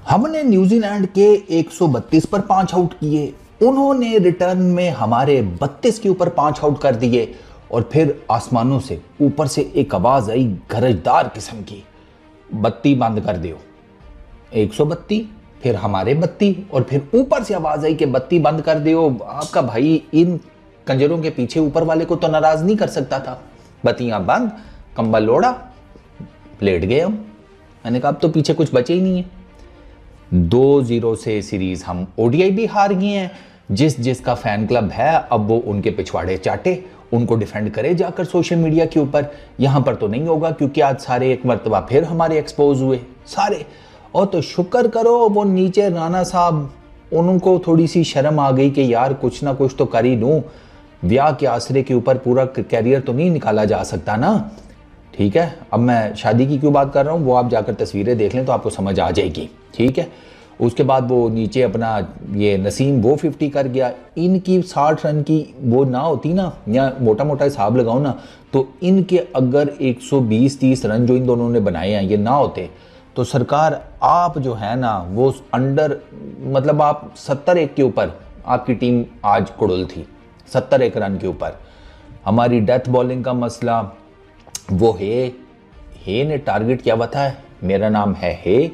हमने न्यूजीलैंड के 132 पर 5 आउट किए, उन्होंने रिटर्न में हमारे 32 के ऊपर 5 आउट कर दिए। और फिर आसमानों से ऊपर से एक आवाज आई गरजदार किस्म की, बत्ती बंद कर दियो। 132, फिर हमारे 32, और फिर ऊपर से आवाज आई कि बत्ती बंद कर दियो। आपका भाई इन कंजरों के पीछे ऊपर वाले को तो नाराज नहीं कर सकता था। बत्तियां बंद, कंबल ओढ़ा, लेट गए हम। मैंने कहा अब तो पीछे कुछ बचे ही नहीं है। 2-0 से सीरीज हम ओडीआई भी हार गए हैं। जिसका फैन क्लब है अब वो उनके पिछवाड़े चाटे, उनको डिफेंड करे जाकर सोशल मीडिया के ऊपर। यहां पर तो नहीं होगा क्योंकि आज सारे एक मर्तबा फिर हमारे एक्सपोज हुए सारे। और तो शुक्र करो वो नीचे राणा साहब, उनको थोड़ी सी शर्म आ गई कि यार कुछ ना कुछ तो कर ही लूं, ब्याह के आसरे के ऊपर पूरा कैरियर तो नहीं निकाला जा सकता ना। ठीक है, अब मैं शादी की क्यों बात कर रहा हूँ वो आप जाकर तस्वीरें देख लें तो आपको समझ आ जाएगी। ठीक है, उसके बाद वो नीचे अपना ये नसीम वो 50 कर गया। इनकी 60 रन की वो ना होती ना, या मोटा मोटा हिसाब लगाओ ना, तो इनके अगर 120-30 रन जो इन दोनों ने बनाए हैं ये ना होते तो सरकार आप जो है ना वो अंडर, मतलब आप 70-1 के ऊपर आपकी टीम आज कुड़ुल थी, 70-1 रन के ऊपर। हमारी डेथ बॉलिंग का मसला, वो हे ने टारगेट क्या बताया, मेरा नाम है हे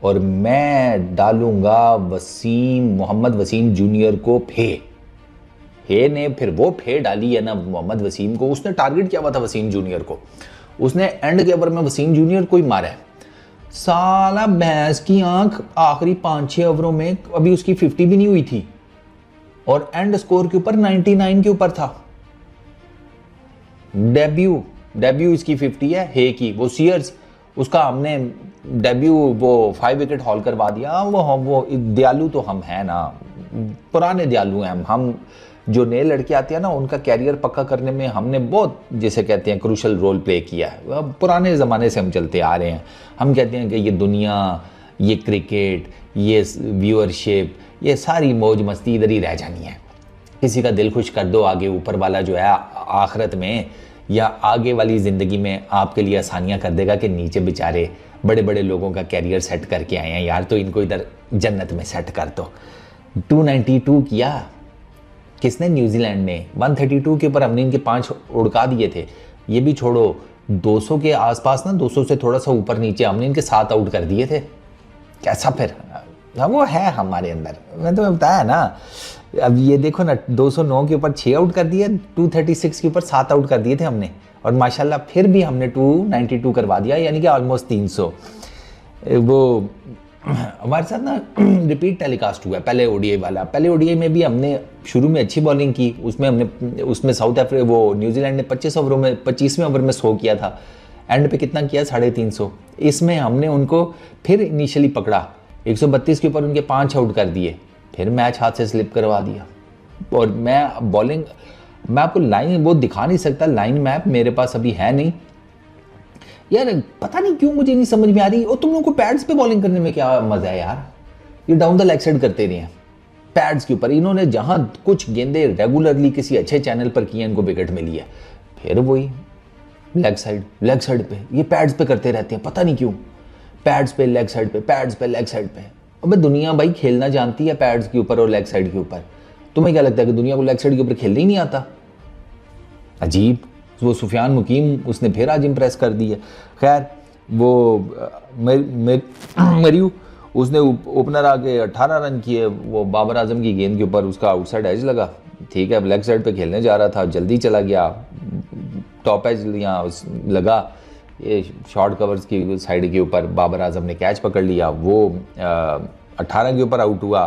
और मैं डालूंगा मोहम्मद वसीम जूनियर को फे। हे ने फिर वो फे डाली है ना मोहम्मद वसीम को। उसने टारगेट क्या था वसीम जूनियर को, उसने एंड के ओवर में वसीम जूनियर को ही मारा है। साला भैंस की आंख, आखिरी 5-6 ओवरों में अभी उसकी 50 भी नहीं हुई थी और एंड स्कोर के ऊपर 99 के ऊपर था। डेब्यू इसकी 50 है हे की, वो सीयर्स, उसका हमने डेब्यू वो 5 विकेट हॉल करवा दिया। वो दयालु तो हम हैं ना, पुराने दयालु हैं हम जो नए लड़के आते हैं ना उनका कैरियर पक्का करने में हमने बहुत, जैसे कहते हैं, क्रूशल रोल प्ले किया है। पुराने ज़माने से हम चलते आ रहे हैं। हम कहते हैं कि ये दुनिया, ये क्रिकेट, ये व्यूअरशिप, ये सारी मौज मस्ती इधर ही रह जानी है। किसी का दिल खुश कर दो, आगे ऊपर वाला जो है आखिरत में या आगे वाली ज़िंदगी में आपके लिए आसानियाँ कर देगा कि नीचे बेचारे बड़े बड़े लोगों का कैरियर सेट करके आए हैं यार, तो इनको इधर जन्नत में सेट कर दो। 292 किया किसने, न्यूजीलैंड ने। 132 के ऊपर हमने इनके 5 उड़का दिए थे। ये भी छोड़ो, 200 के आसपास ना, 200 से थोड़ा सा ऊपर नीचे हमने इनके 7 आउट कर दिए थे। कैसा फिर वो है हमारे अंदर, मैं तुम्हें बताया ना। अब ये देखो ना, 209 के ऊपर 6 आउट कर दिए, 236 के ऊपर 7 आउट कर दिए थे हमने, और माशाल्लाह फिर भी हमने 292 करवा दिया, यानी कि ऑलमोस्ट 300। वो हमारे साथ ना रिपीट टेलीकास्ट हुआ पहले ओडीआई वाला। पहले ओडीआई में भी हमने शुरू में अच्छी बॉलिंग की, उसमें साउथ अफ्रीका, वो न्यूजीलैंड ने 25वें ओवर में 100 किया था, एंड पे कितना किया, 350। इसमें हमने उनको फिर इनिशियली पकड़ा, 132 के ऊपर उनके 5 आउट कर दिए, फिर मैच हाथ से स्लिप करवा दिया। और मैं बॉलिंग, मैं आपको लाइन वो दिखा नहीं सकता, लाइन मैप मेरे पास अभी है नहीं यार, पता नहीं क्यों मुझे नहीं समझ में आ रही। और तुम लोगों को पैड्स पे बॉलिंग करने में क्या मजा है यार, ये डाउन द लेग साइड करते रहे हैं पैड्स के ऊपर। इन्होंने जहां कुछ गेंदे रेगुलरली किसी अच्छे चैनल पर किए, इनको विकेट मिली है, फिर वही लेग साइड पे ये पैड्स पे करते रहते हैं, पता नहीं क्यों। पैड्स पे लेग साइड पे, पैड्स पे लेग साइड पे। अबे दुनिया भाई खेलना जानती है पैड्स के ऊपर और लेग साइड के ऊपर। तुम्हें क्या लगता है कि दुनिया को लेग साइड के ऊपर खेलना ही नहीं आता? अजीब। वो सुफियान मुकीम, उसने फिर आज इंप्रेस कर दी है। खैर वो मरियू, उसने ओपनर आके 18 रन किए, वो बाबर आजम की गेंद के ऊपर उसका आउटसाइड एज लगा। ठीक है, लेग साइड पे खेलने जा रहा था, जल्दी चला गया, टॉप एज यहाँ लगा, ये शॉर्ट कवर्स की साइड के ऊपर बाबर आजम ने कैच पकड़ लिया, वो 18 के ऊपर आउट हुआ।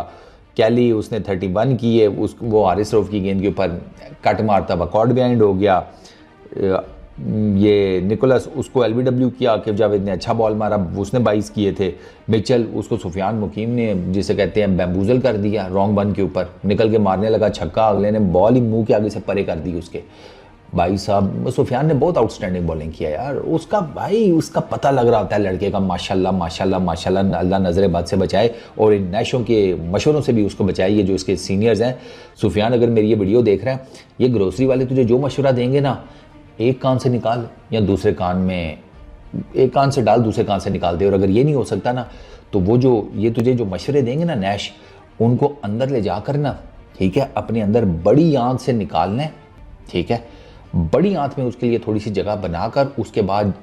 कैली, उसने 31 किए, वो हारिस रऊफ की गेंद के ऊपर कट मारता हुआ कॉर्ड बिहाइंड हो गया। ये निकोलस, उसको एलबीडब्ल्यू किया, आकिब जावेद ने अच्छा बॉल मारा, उसने 22 किए थे। मिचेल, उसको सुफियान मुकीम ने जिसे कहते हैं बैम्बूजल कर दिया, रॉन्ग बन के ऊपर निकल के मारने लगा छक्का, अगले ने बॉल ही मुंह के आगे से परे कर दी उसके। भाई साहब सुफियान ने बहुत आउटस्टैंडिंग बॉलिंग किया यार, उसका भाई उसका पता लग रहा होता है लड़के का, माशाल्लाह माशाल्लाह माशाल्लाह, अल्लाह नजर बद से बचाए और इन नैशों के मशवरों से भी उसको बचाए। ये जो इसके सीनियर्स हैं, सुफियान अगर मेरी ये वीडियो देख रहे हैं, ये ग्रोसरी वाले तुझे जो मशवरा देंगे ना, एक कान से निकाल या दूसरे कान में, एक कान से डाल दूसरे कान से निकाल दे, और अगर ये नहीं हो सकता ना तो वो जो ये तुझे जो मशवरे देंगे ना नैश, उनको अंदर ले जाकर ना, ठीक है, अपने अंदर बड़ी आंत से निकालना है, ठीक है, बड़ी आंत में उसके लिए थोड़ी सी जगह बनाकर उसके बाद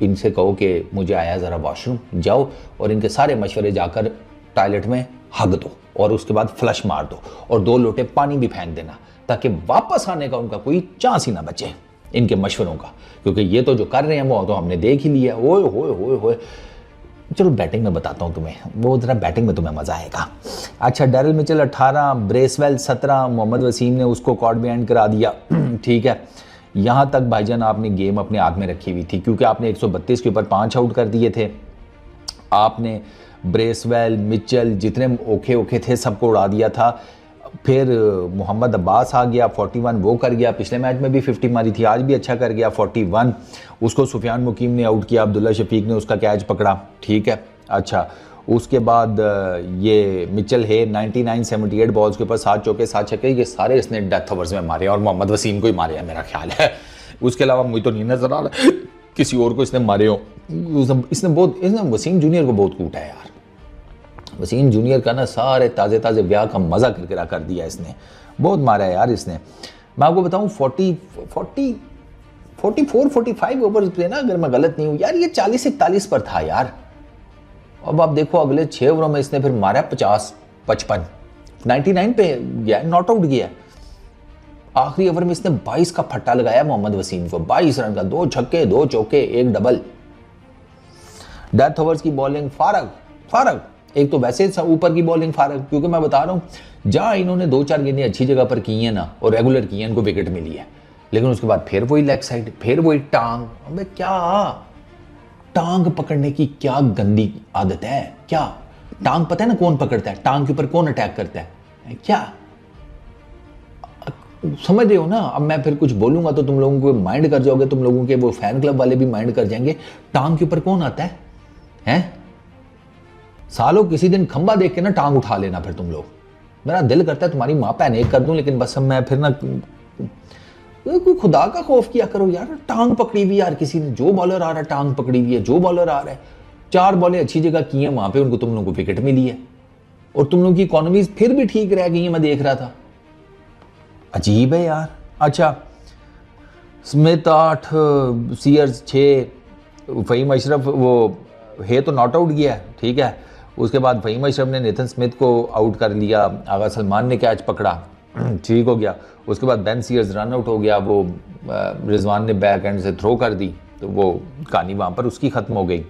इनसे कहो कि मुझे आया ज़रा वॉशरूम, जाओ और इनके सारे मशवरे जाकर टॉयलेट में हग दो और उसके बाद फ्लश मार दो और 2 लोटे पानी भी फेंक देना, ताकि वापस आने का उनका कोई चांस ही ना बचे इनके मशवरों का, क्योंकि ये तो जो कर रहे हैं वो तो हमने देख ही लिया। ओए होए होए होए। चलो बैटिंग में बताता हूँ तुम्हें, वो जरा बैटिंग में तुम्हें मजा आएगा। अच्छा, Daryl Mitchell 18, Bracewell 17, Mohammad Waseem ने उसको कॉर्ड में एंड करा दिया। ठीक है, यहाँ तक भाईजान आपने गेम अपने हाथ में रखी हुई थी, क्योंकि आपने 132 के ऊपर 5 आउट कर दिए थे। आपने ब्रेसवेल, मिचेल जितने ओखे थे सबको उड़ा दिया था। फिर मोहम्मद अब्बास आ गया, 41 वो कर गया, पिछले मैच में भी 50 मारी थी, आज भी अच्छा कर गया 41। उसको सुफियान मुकीम ने आउट किया, अब्दुल्ला शफीक ने उसका कैच पकड़ा। ठीक है, अच्छा, उसके बाद ये मिचेल है 99 78 बॉल्स के ऊपर 7 चौके 7 छक्के, ये सारे इसने डेथ ओवर्स में मारे और मोहम्मद वसीम को ही मारे हैं मेरा ख्याल है। उसके अलावा मुझे तो नहीं नजर आ रहा किसी और को इसने मारे हो। इसने वसीम जूनियर को बहुत कूटा है यार। वसीम जूनियर का ना सारे ताज़े ताज़े ब्याह का मज़ा करके कर दिया इसने, बहुत मारा है यार इसने। मैं आपको बताऊं 44 45 ओवर्स पे ना, अगर मैं गलत नहीं हूँ यार, ये 40 41 पर था यार। अब आप देखो अगले 6 ओवरों में इसने फिर मारा 50 55 99 पे गया, नॉट आउट गया। आखिरी ओवर में इसने 22 का फट्टा लगाया मोहम्मद वसीम को, 22 रन का, 2 छक्के 2 चौके 1 डबल। डेथ ओवर्स की बॉलिंग फारग, एक तो वैसे ऊपर की बॉलिंग फारग, क्योंकि मैं बता रहा हूं जहां इन्होंने 2-4 गेंदें अच्छी जगह पर की हैं ना और रेगुलर की हैं, इनको विकेट मिली है, लेकिन उसके बाद फिर वही लेग साइड, फिर वही टांग। अबे क्या टांग पकड़ने की क्या गंदी आदत है क्या? टांग पता है ना कौन पकड़ता है, टांग के ऊपर कौन अटैक करता है क्या? समझ रहे हो ना? अब मैं फिर कुछ बोलूंगा तो तुम लोगों को माइंड कर जाओगे, तुम लोगों के वो फैन क्लब वाले भी माइंड कर जाएंगे। टांग के ऊपर कौन आता है हैं? सालों किसी दिन खंबा देख के ना टांग उठा लेना फिर तुम लोग। मेरा दिल करता है तुम्हारी माँ पैन एक कर दूं, लेकिन बस मैं फिर ना कोई खुदा का खौफ किया करो यार। टांग पकड़ी हुई यार किसी ने, जो बॉलर आ रहा है टांग पकड़ी हुई है, जो बॉलर आ रहा है 4 बॉलें अच्छी जगह की हैं, वहां पे उनको तुम लोगों को विकेट मिली है और तुम लोगों की इकोनॉमीज फिर भी ठीक रह गई है। मैं देख रहा था, अजीब है यार। अच्छा, स्मिथ 8, सीयर्स 6, फहीम अशरफ वो है तो नॉट आउट गया, ठीक है। उसके बाद फहीम अशरफ ने नेथन स्मिथ को आउट कर लिया, आगा सलमान ने कैच पकड़ा, ठीक हो गया। उसके बाद बेन सीयर्स रन आउट हो गया, वो रिजवान ने बैक एंड से थ्रो कर दी, तो वो कहानी वहाँ पर उसकी ख़त्म हो गई।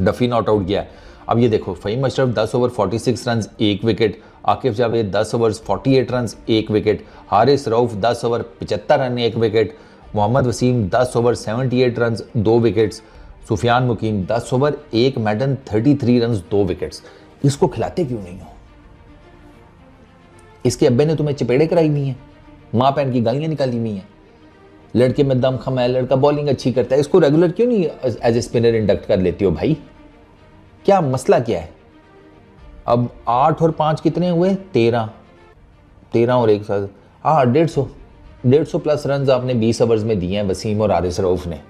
डफी नॉट आउट गया। अब ये देखो, Faheem Ashraf 10 over 46 run 1 wicket, Akif Javed 10 over 48 run 1 wicket, Haris Rauf 10 over 75 run 1 wicket, Mohammad Wasim 10 over 78 run 2 wickets, Sufiyan Muqeem 10 over 1 maiden 33 run 2 wickets. इसको खिलाते क्यों नहीं हो? इसके अब्बे ने तुम्हें चपेड़े कराई हुई हैं, माँ पैन की गालियां निकाली हुई हैं, लड़के में दम खम है, लड़का बॉलिंग अच्छी करता है, इसको रेगुलर क्यों नहीं एज ए स्पिनर इंडक्ट कर लेती हो भाई? क्या मसला क्या है? अब 8 और 5 कितने हुए? 13 और 1 साथ, हाँ 150 प्लस रन आपने 20 ओवर्स में दिए हैं वसीम और हारिस रऊफ ने,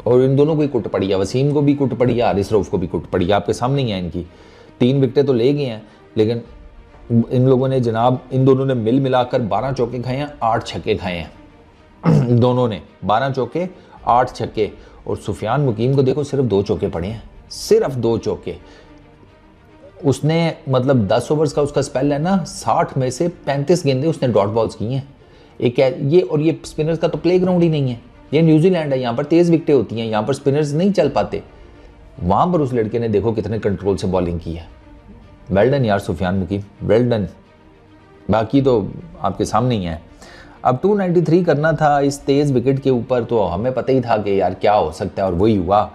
और इन दोनों को ही कुट पड़ी है, वसीम को भी कुट पड़ी है, हारिस रऊफ को भी कुट पड़ी है। आपके सामने ही है इनकी 3 विकेटें तो ले गए हैं, लेकिन इन लोगों ने जनाब, इन दोनों ने मिल मिलाकर 12 चौके खाए हैं, 8 छक्के खाए हैं। दोनों ने 12 चौके 8 छक्के, और सुफियान मुकीम को देखो सिर्फ 2 चौके पड़े हैं, सिर्फ 2 चौके। उसने मतलब 10 ओवर्स का उसका स्पेल है ना, 60 में से 35 गेंदें उसने डॉट बॉल्स की हैं। एक ये, और ये स्पिनर्स का तो प्ले ग्राउंड ही नहीं है, ये न्यूजीलैंड है, यहाँ पर तेज़ विकेटें होती हैं, यहाँ पर स्पिनर्स नहीं चल पाते। वहाँ पर उस लड़के ने देखो कितने कंट्रोल से बॉलिंग की है। वेल डन यार सुफियान मुकीम, वेल डन। बाकी तो आपके सामने ही है। अब 293 करना था इस तेज़ विकेट के ऊपर, तो हमें पता ही था कि यार क्या हो सकता है, और वही हुआ।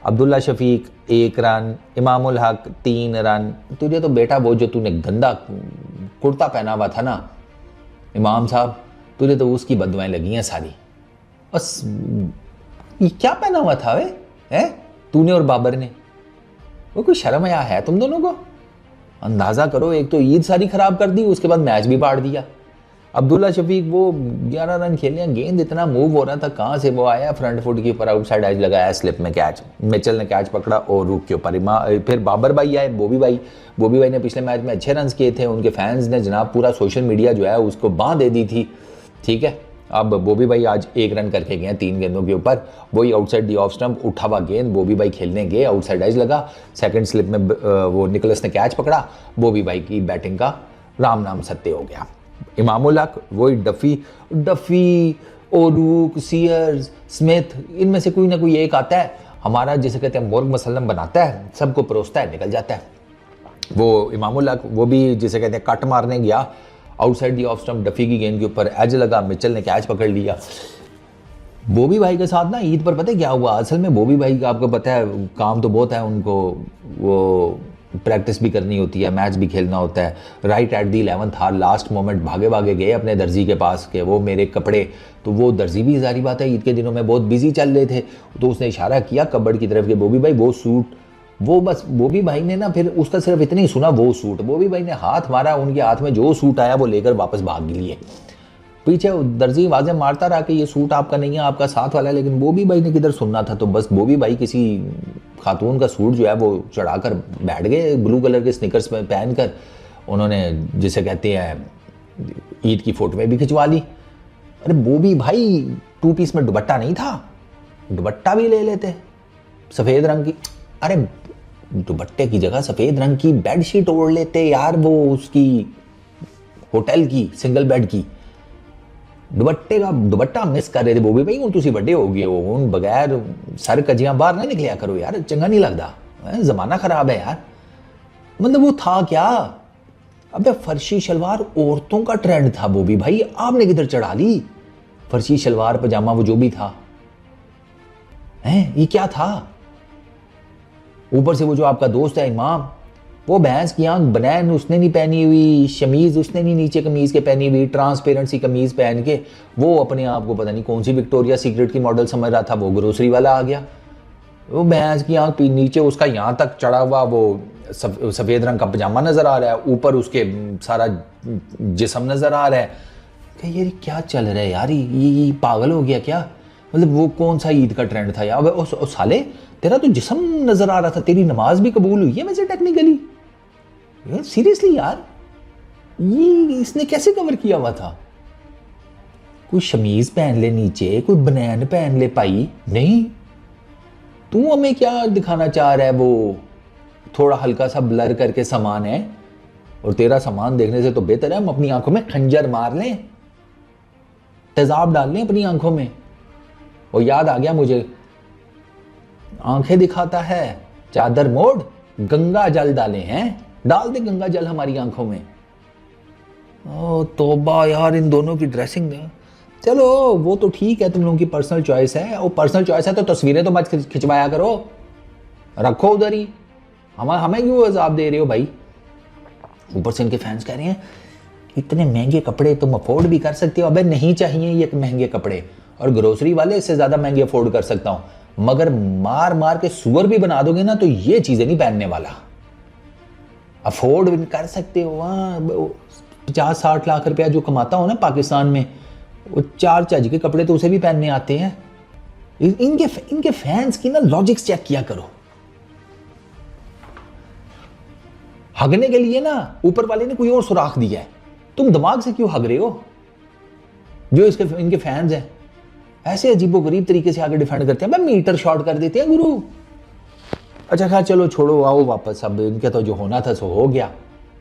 Abdullah Shafiq 1 run, Imamul Haq 3 run. तुझे तो बेटा वो जो तूने गंदा कुर्ता पहना हुआ था ना इमाम साहब, तुझे तो उसकी बददुआएं लगी हैं सारी। बस ये क्या पहना हुआ था वे है तूने और बाबर ने? वो कोई शर्म आया है तुम दोनों को? अंदाजा करो, एक तो ईद सारी खराब कर दी, उसके बाद मैच भी बाढ़ दिया। अब्दुल्ला शफीक वो 11 रन खेले, गेंद इतना मूव हो रहा था, कहाँ से वो आया फ्रंट फुट के ऊपर, आउटसाइड एज लगाया, स्लिप में कैच, मिचेल ने कैच पकड़ा और रुक के ऊपर। फिर बाबर भाई आए, बॉबी भाई ने पिछले मैच में अच्छे रन किए थे, उनके फैंस ने जनाब पूरा सोशल मीडिया जो है उसको बांध दे दी थी, ठीक है। अब बॉबी भाई आज 1 रन करके गए 3 गेंदों के ऊपर, वही आउटसाइड दी ऑफ स्टंप उठा हुआ गेंद, बॉबी भाई खेलने गए, आउटसाइड एज लगा, सेकंड स्लिप में वो निकोलस ने कैच पकड़ा, बॉबी भाई की बैटिंग का राम नाम सत्य हो गया। इमामुल हक वही डफी ओरूक, सीयर्स, स्मिथ, इनमें से कोई ना कोई एक आता है, हमारा जिसे कहते हैं मुर्ग मसल्लम बनाता है, सबको परोसता है, निकल जाता है। वो इमामुल हक वो भी जिसे कहते हैं कट मारने गया, outside the off stump Duffy की गेंद के ऊपर एज लगा, मिचेल ने कैच पकड़ लिया। बॉबी भाई के साथ ना ईद पर पता है क्या हुआ, असल में बॉबी भाई का आपको पता है काम तो बहुत है उनको, वो प्रैक्टिस भी करनी होती है, मैच भी खेलना होता है। राइट एट दी 11th हार लास्ट मोमेंट भागे भागे गए अपने दर्जी के पास के वो मेरे कपड़े, तो वो दर्जी भी जारी बात है ईद के दिनों में बहुत बिजी चल रहे थे, तो उसने इशारा किया कबड़ की तरफ के, बॉबी भाई वो सूट, वो बस बॉबी भाई ने ना फिर उसका सिर्फ इतनी सुना वो सूट, बॉबी भाई ने हाथ मारा, उनके हाथ में जो सूट आया वो लेकर वापस भाग लिए। पीछे दर्जी आवाजें मारता रहा कि ये सूट आपका नहीं है, आपका साथ वाला है, लेकिन बॉबी भाई ने किधर सुनना था, तो बस बॉबी भाई किसी खातून का सूट जो है वो चढ़ाकर बैठ गए, ब्लू कलर के स्निकर्स में पहनकर, उन्होंने जिसे कहते हैं ईद की फोटो में भी खिंचवा ली। अरे बॉबी भाई 2 पीस में दुपट्टा नहीं था, दुपट्टा भी ले लेते, सफेद रंग की, अरे दुपट्टे की जगह सफेद रंग की बेडशीट ओढ़ लेते यार, वो उसकी होटल की सिंगल बेड की, दुपट्टा मिस कर रहे थे बॉबी भाई, हूँ तुसी बड़े हो गए हो, हूँ बगैर सर कजियां बाहर ना निकलिया करो यार, चंगा नहीं लगता, जमाना खराब है यार। मतलब वो था क्या, अबे फर्शी शलवार औरतों का ट्रेंड था बॉबी भाई, आपने किधर चढ़ा ली, फर्शी शलवार पजामा वो जो भी था, ये क्या था। ऊपर से वो जो आपका दोस्त है इमाम, वो भैंस की आंख बनैन उसने नहीं पहनी हुई, शमीज उसने नहीं नीचे कमीज के पहनी हुई, ट्रांसपेरेंट सी कमीज पहन के वो अपने आप को पता नहीं कौन सी विक्टोरिया सीक्रेट की मॉडल समझ रहा था, वो ग्रोसरी वाला आ गया, वो भैंस की आंख नीचे उसका यहाँ तक चढ़ा हुआ वो सफेद रंग का पजामा नजर आ रहा है, ऊपर उसके सारा जिस्म नजर आ रहा है, कि ये क्या चल रहा है यार, ये पागल हो गया क्या, मतलब वो कौन सा ईद का ट्रेंड था यार। ओ साले तेरा तो जिस्म नजर आ रहा था, तेरी नमाज भी कबूल हुई है वैसे टेक्निकली, सीरियसली यार, ये इसने कैसे कवर किया हुआ था, कोई शमीज पहन ले नीचे, कोई बनैन पहन ले पाई, नहीं तू हमें क्या दिखाना चाह रहा है, वो थोड़ा हल्का सा ब्लर करके सामान है, और तेरा सामान देखने से तो बेहतर है हम अपनी आंखों में खंजर मार लें, तेजाब डाल लें अपनी आंखों में। और याद आ गया मुझे, आंखें दिखाता है चादर मोड़, गंगा जल डाले हैं, डाल दे गंगा जल हमारी आंखों में। ओ तौबा यार, इन दोनों की ड्रेसिंग, चलो वो तो ठीक है, तुम लोगों की पर्सनल चॉइस है, और पर्सनल चॉइस है तो तस्वीरें तो मत खिंचवाया करो, रखो उधर ही, हमें क्यों अजाब दे रहे हो भाई। ऊपर से इनके फैंस कह रहे हैं इतने महंगे कपड़े तुम अफोर्ड भी कर सकते हो, अबे नहीं चाहिए ये महंगे कपड़े, और ग्रोसरी वाले इससे ज्यादा महंगे अफोर्ड कर सकता हूं, मगर मार मार के सुअर भी बना दोगे ना तो ये चीजें नहीं पहनने वाला। अफोर्ड भी कर सकते हो, 50-60 लाख रुपया जो कमाता हो ना पाकिस्तान में, वो 4 चज के कपड़े तो उसे भी पहनने आते हैं। इनके फैंस की ना लॉजिक्स चेक किया करो। हगने के लिए ना ऊपर वाले ने कोई और सुराख दिया है, तुम दिमाग से क्यों हग रहे हो। जो इनके फैंस हैं ऐसे अजीबोगरीब तरीके से आगे डिफेंड करते हैं, मीटर शॉर्ट कर देते हैं गुरु। अच्छा खैर चलो छोड़ो, आओ वापस, अब इनका तो जो होना था सो हो गया।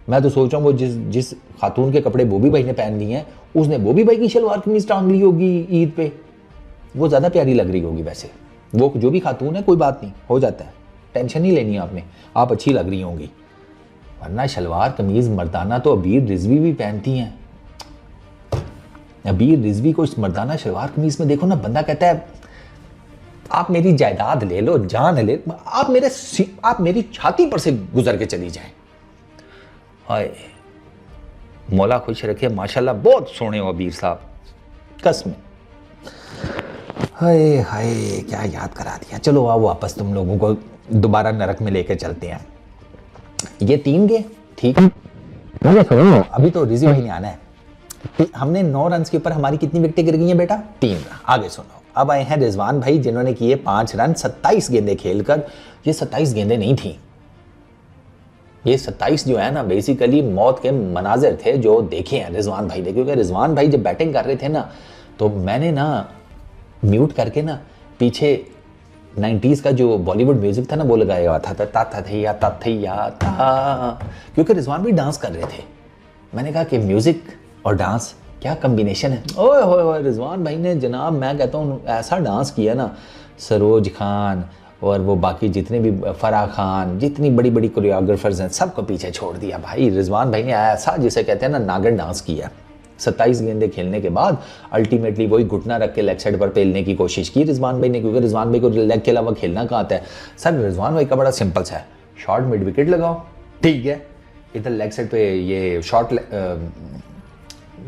मैं तो सोच रहा हूँ वो जिस खातून के कपड़े बॉबी भाई ने पहन लिए हैं, उसने बॉबी भाई की शलवार कमीज टांग ली होगी ईद पे, वो ज्यादा प्यारी लग रही होगी। वैसे वो जो भी खातून है कोई बात नहीं, हो जाता है, टेंशन नहीं लेनी आपने, आप अच्छी लग रही होंगी। वरना शलवार कमीज मर्दाना तो अबीर रिजवी भी पहनती हैं। अबीर रिजवी को इस मर्दाना शलवार कमीज में देखो ना, बंदा कहता है आप मेरी जायदाद ले लो, जान ले, आप मेरी छाती पर से गुजर के चली जाएं। हाय मौला खुश रखे, माशाल्लाह बहुत सोने हो अबीर साहब, कसम। हाय हाय क्या याद करा दिया। चलो आओ वापस, तुम लोगों को दोबारा नरक में लेकर चलते हैं। ये 3 गए ठीक है, अभी तो रिजी भाई ने आना है, हमने 9 रन के ऊपर हमारी कितनी विकेटें गिर गई हैं बेटा? 3। आगे सुनो, अब आए हैं रिजवान भाई जिन्होंने किए 5 रन 27 गेंदें खेलकर। ये 27 गेंदें नहीं थी, ये 27 जो है ना बेसिकली मौत के मनाजिर थे जो देखे हैं रिजवान भाई ने। क्योंकि रिजवान भाई जब बैटिंग कर रहे थे ना तो मैंने ना म्यूट करके ना पीछे 90s का जो बॉलीवुड म्यूजिक था ना वो लगाया हुआ था, क्योंकि रिजवान भाई डांस कर रहे थे। मैंने कहा कि म्यूजिक और डांस क्या कम्बिनेशन है। ओए होए रिजवान भाई ने जनाब मैं कहता हूँ ऐसा डांस किया ना, सरोज खान और वो बाकी जितने भी फराह खान जितनी बड़ी बड़ी कोरियोग्राफर्स हैं सबको पीछे छोड़ दिया भाई। रिजवान भाई ने ऐसा जिसे कहते हैं ना नागन डांस किया। 27 गेंदें खेलने के बाद अल्टीमेटली वही घुटना रख के लेग साइड पर पेलने की कोशिश की रिजवान भाई ने, क्योंकि रिजवान भाई को लेग के अलावा खेलना कहाँ आता है। सर रिजवान भाई का बड़ा सिंपल सा है, शॉर्ट मिड विकेट लगाओ, ठीक है, इधर लेग साइड पे ये शॉर्ट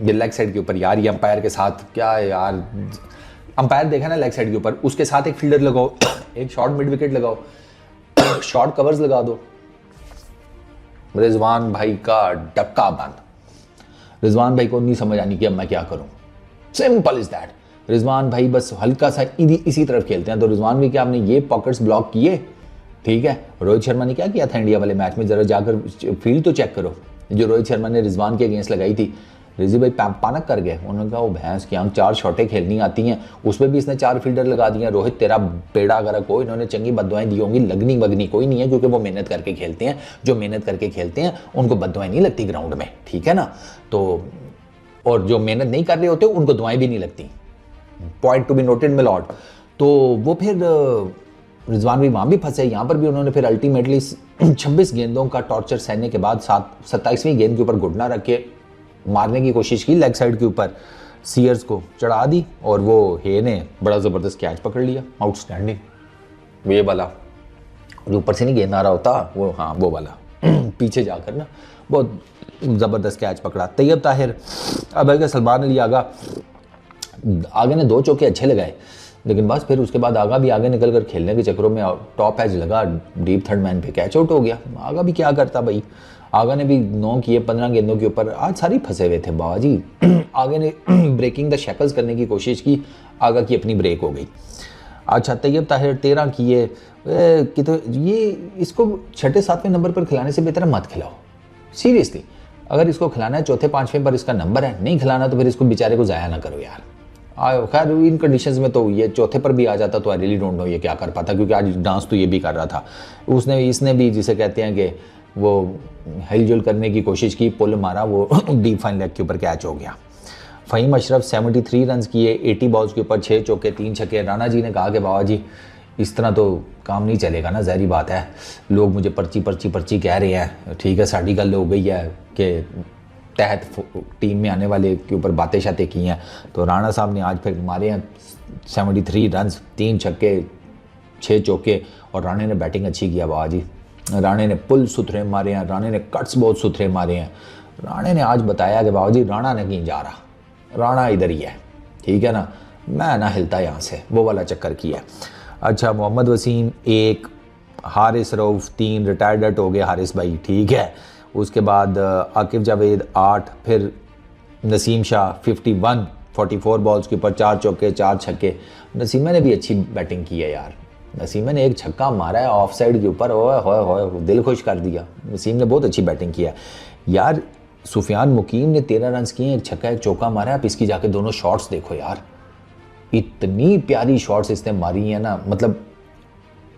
ये लेग साइड के ऊपर यार ये अंपायर के साथ क्या यार, अंपायर देखा ना लेग साइड के ऊपर, उसके साथ एक फील्डर लगाओ, एक शॉर्ट मिड विकेट लगाओ, शॉर्ट कवर्स लगा दो। रिजवान भाई का डक्का बंद। रिजवान भाई को नहीं समझ आनी कि अब मैं क्या करूं। Simple is that. रिजवान भाई बस हल्का सा इसी तरफ खेलते हैं। तो रिजवान भाई के आपने ये पॉकेट्स ब्लॉक किए, ठीक है। रोहित शर्मा ने क्या किया था इंडिया वाले मैच में, जरा जाकर फील्ड तो चेक करो। जो रोहित शर्मा ने रिजवान के अगेंस्ट लगाई थी, रिजी भाई पानक कर गए। उन्होंने कहा वो भैंस की आंख 4 शॉटें खेलनी आती हैं, उसमें भी इसने 4 फील्डर लगा दिए। रोहित तेरा पेड़ा अगर कोई, इन्होंने चंगी बददुआएं दी होंगी, लगनी वगनी कोई नहीं है क्योंकि वो मेहनत करके खेलते हैं। जो मेहनत करके खेलते हैं उनको बददुआएं नहीं लगती ग्राउंड में, ठीक है ना। तो और जो मेहनत नहीं कर रहे होते उनको दुआएं भी नहीं लगती। Point to be noted my Lord. तो वो फिर रिजवान भी वहाँ भी फंसे, यहाँ पर भी उन्होंने फिर अल्टीमेटली 26 गेंदों का टॉर्चर सहने के बाद 27वीं गेंद के ऊपर घुटना रख के मारने की कोशिश की लेग साइड के ऊपर, सीयर्स को चढ़ा दी और वो हे ने बड़ा ज़बरदस्त कैच पकड़ लिया। आउटस्टैंडिंग ये वाला, जो ऊपर से नहीं गेंद आ रहा होता वो, हाँ वो वाला पीछे जाकर ना बहुत ज़बरदस्त कैच पकड़ा। तैयब ताहिर, अब अगर सलमान अली आगे ने 2 चौके अच्छे लगाए, लेकिन बस फिर उसके बाद आगा भी आगे निकल कर खेलने के चक्करों में टॉप एज लगा, डीप थर्ड मैन पे कैच आउट हो गया। आगा भी क्या करता भाई, आगा ने भी 9 किए 15 गेंदों के ऊपर, आज सारी फंसे हुए थे बाबा जी। आगे ने ब्रेकिंग द शैकल्स करने की कोशिश की, आगा की अपनी ब्रेक हो गई। अच्छा तैयब ताहिर 13 किए कि तो ये इसको 6-7वें नंबर पर खिलाने से बेहतर मत खिलाओ सीरियसली। अगर इसको खिलाना है 4-5वें पर इसका नंबर है, नहीं खिलाना तो फिर इसको बेचारे को ज़ाया ना करो यार। खैर इन कंडीशंस में तो ये 4थे पर भी आ जाता तो आई रियली डोंट नो ये क्या कर पाता, क्योंकि आज डांस तो ये भी कर रहा था। इसने भी जिसे कहते हैं कि वो हिलजुल करने की कोशिश की, पुल मारा, वो डीप फाइन लेग के ऊपर कैच हो गया। फ़हीम अशरफ 73 रन किए, 80 बॉल्स के ऊपर 6 चौके 3 छक्के। राणा जी ने कहा कि बाबा जी इस तरह तो काम नहीं चलेगा ना, ज़ाहिर बात है लोग मुझे पर्ची कह रहे हैं, ठीक है साड़ी गल हो गई है कि तहत टीम में आने वाले के ऊपर बातें शातें की हैं। तो राणा साहब ने आज फिर मारे हैं 73 रन, 3 छक्के 6 चौके, और राणे ने बैटिंग अच्छी किया बाबा जी। राणे ने पुल सुथरे मारे हैं, राणे ने कट्स बहुत सुथरे मारे हैं। राणे ने आज बताया कि बाबा जी राणा ने कहीं जा रहा, राणा इधर ही है, ठीक है ना, मैं ना हिलता यहाँ से, वो वाला चक्कर किया। अच्छा मोहम्मद वसीम 1, हारिस रऊफ़ 3, रिटायर्ड हो गए हारिस भाई, ठीक है। उसके बाद आकिब जावेद 8, फिर नसीम शाह 51, 44 बॉल्स के ऊपर 4 चौके 4 छक्के। नसीमा ने भी अच्छी बैटिंग की है यार, नसीमा ने एक छक्का मारा है ऑफ साइड के ऊपर, ओए दिल खुश कर दिया। नसीम ने बहुत अच्छी बैटिंग किया यार। सुफियान मुकीम ने 13 रन किए, एक छक्का एक चौका मारा। आप इसकी जाके दोनों शॉट्स देखो यार, इतनी प्यारी शॉट्स इसने मारी है ना, मतलब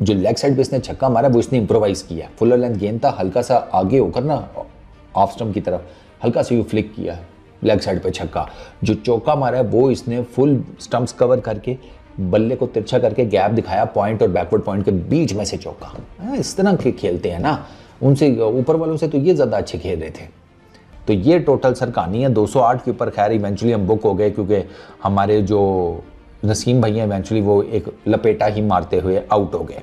जो लेग साइड पे इसने छक्का मारा वो इसने इम्प्रोवाइज़ किया। फुलर लेंथ गेंद था, हल्का सा आगे होकर ना ऑफ स्टंप की तरफ हल्का सा यू फ्लिक किया लेग साइड पे छक्का। जो चौका मारा है वो इसने फुल स्टंप्स कवर करके बल्ले को तिरछा करके गैप दिखाया, पॉइंट और बैकवर्ड पॉइंट के बीच में से चौका। इस तरह के खेलते हैं ना, उनसे ऊपर वालों से तो ये ज़्यादा अच्छे खेल रहे थे। तो ये टोटल सर कहानी है 208 के ऊपर। खैर इवेंचुअली हम बुक हो गए, क्योंकि हमारे जो नसीम भैया इवेंचुअली वो एक लपेटा ही मारते हुए आउट हो गए।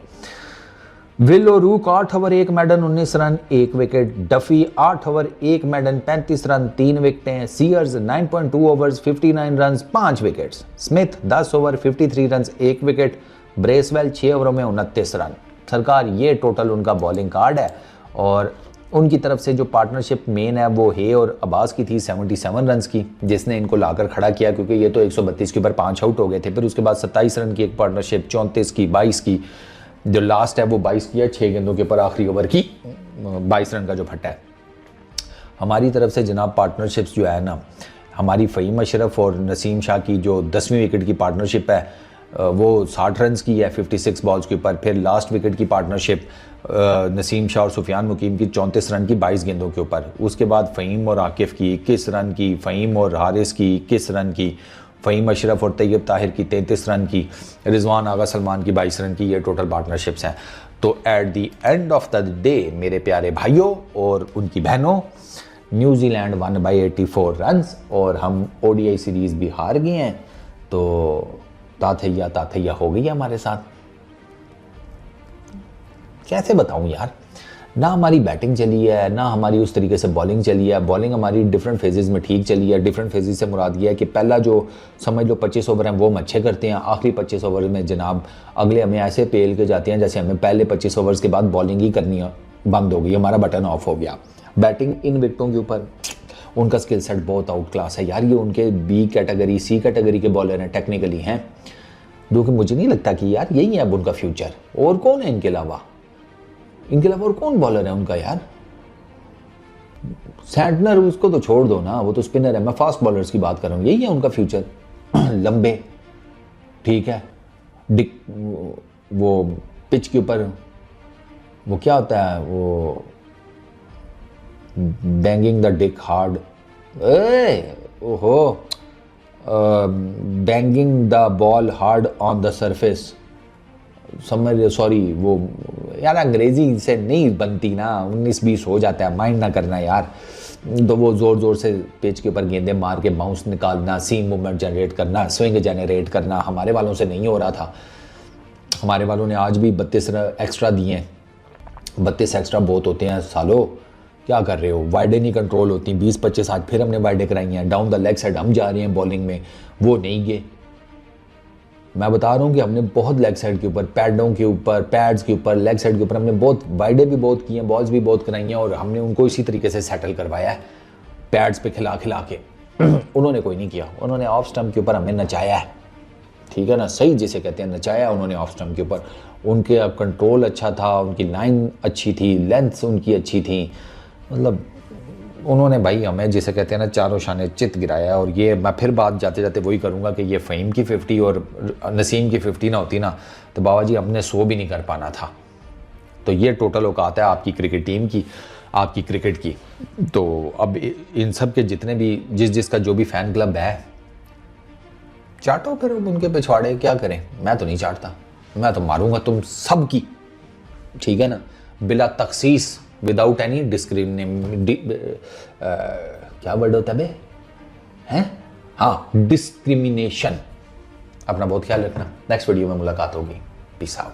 Will O'Rourke 8 over 1 maiden 19 run 1 wicket. Duffy 8 over 1 maiden 35 run 3 विकेटें। Sears 9.2 overs 59 run 5 wickets. Smith 10 over 53 run 1 wicket. Bracewell 6 ओवरों में 29 रन। सरकार ये टोटल उनका बॉलिंग कार्ड है। और उनकी तरफ से जो पार्टनरशिप मेन है वो हे और अब्बास की थी 77 रन की, जिसने इनको लाकर खड़ा किया, क्योंकि ये तो 132 के ऊपर 5 आउट हो गए थे। फिर उसके बाद 27 रन की एक पार्टनरशिप, 34 की, 22 की, जो लास्ट है वो 22 की है, 6 गेंदों के ऊपर आखिरी ओवर की 22 रन का जो फट्टा है। हमारी तरफ से जनाब पार्टनरशिप्स जो है ना, हमारी फ़हीम अशरफ और नसीम शाह की जो 10वीं विकेट की पार्टनरशिप है वो 60 रन की है 56 बॉल्स के ऊपर। फिर लास्ट विकेट की पार्टनरशिप नसीम शाह और सुफियान मुकीम की 34 रन की 22 गेंदों के ऊपर। उसके बाद फ़हीम और आकिफ़ की 21 रन की, फ़हीम और हारिस की 21 रन की, फ़हीम अशरफ और तैयब ताहिर की 33 रन की, रिजवान आगा सलमान की 22 रन की। ये टोटल पार्टनरशिप्स हैं। तो at the end of the day मेरे प्यारे भाइयों और उनकी बहनों, न्यूजीलैंड वन बाई 84 रन्स और हम ओडीआई सीरीज़ भी हार गए हैं। तो ताथैया हो गई है हमारे साथ। कैसे बताऊं यार, ना हमारी बैटिंग चली है, ना हमारी उस तरीके से बॉलिंग चली है। बॉलिंग हमारी डिफरेंट फेजेस में ठीक चली है। डिफरेंट फेजेस से मुराद ये है कि पहला जो समझ लो 25 ओवर हैं वो हम अच्छे करते हैं। आखिरी 25 ओवर में जनाब अगले हमें ऐसे पेल के जाते हैं जैसे हमें पहले 25 ओवर्स के बाद बॉलिंग ही करनी बंद हो गई, हमारा बटन ऑफ हो गया। बैटिंग इन विकेटों के ऊपर उनका स्किल सेट बहुत आउट क्लास है यार। ये उनके बी कैटेगरी सी कैटेगरी के बॉलर हैं, टेक्निकली हैं, जो कि मुझे नहीं लगता कि यार यही है अब उनका फ्यूचर। और कौन है इनके अलावा और कौन बॉलर है उनका यार? सैंटनर उसको तो छोड़ दो ना, वो तो स्पिनर है। मैं फास्ट बॉलर्स की बात कर रहा हूँ, यही है उनका फ्यूचर। लंबे, ठीक है, डिक वो पिच के ऊपर वो क्या होता है, वो बैंगिंग द डिक हार्ड, ओहो, banging the ball hard on the surface, समझ, सॉरी, वो यार अंग्रेजी से नहीं बनती ना, 19-20 हो जाता है, माइंड ना करना यार। तो वो ज़ोर ज़ोर से पिच के ऊपर गेंदे मार के बाउंस निकालना, सीम मूवमेंट जनरेट करना, स्विंग जनरेट करना, हमारे वालों से नहीं हो रहा था। हमारे वालों ने आज भी 32 एक्स्ट्रा दिए हैं। 32 एक्स्ट्रा बहुत होते हैं सालों, क्या कर रहे हो? वाइडे नहीं कंट्रोल होती, 20-25 आज फिर हमने वाइडे कराई हैं। डाउन द लेग साइड हम जा रहे हैं बॉलिंग में, वो नहीं गए। मैं बता रहा हूँ कि हमने बहुत लेग साइड के ऊपर, पैडों के ऊपर, पैड्स के ऊपर, लेग साइड के ऊपर हमने बहुत वाइडे भी बहुत किए हैं, बॉल्स भी बहुत कराई हैं, और हमने उनको इसी तरीके से सेटल करवाया है पैड्स पे खिला खिला के। उन्होंने कोई नहीं किया, उन्होंने ऑफ स्टंप के ऊपर हमें नचाया है, ठीक है ना, सही जिसे कहते हैं, नचाया उन्होंने ऑफ स्टंप के ऊपर। उनके कंट्रोल अच्छा था, उनकी लाइन अच्छी थी, लेंथ उनकी अच्छी थी, मतलब उन्होंने भाई हमें जिसे कहते हैं ना चारों शाने चित गिराया। और ये मैं फिर बात जाते जाते वही करूँगा कि ये फ़हीम की 50 और नसीम की 50 ना होती ना तो बाबा जी हमने 100 भी नहीं कर पाना था। तो ये टोटल औकात है आपकी क्रिकेट टीम की, आपकी क्रिकेट की। तो अब इन सब के जितने भी जिसका जो भी फ़ैन क्लब है, चाटो फिर उनके पिछवाड़े, क्या करें। मैं तो नहीं चाटता, मैं तो मारूंगा तुम सब की, ठीक है ना, बिला तखसीस, विदाउट एनी क्या वर्ड होता है बे, हैं, हाँ, डिस्क्रिमिनेशन। अपना बहुत ख्याल रखना, नेक्स्ट वीडियो में मुलाकात होगी, पीस आउट।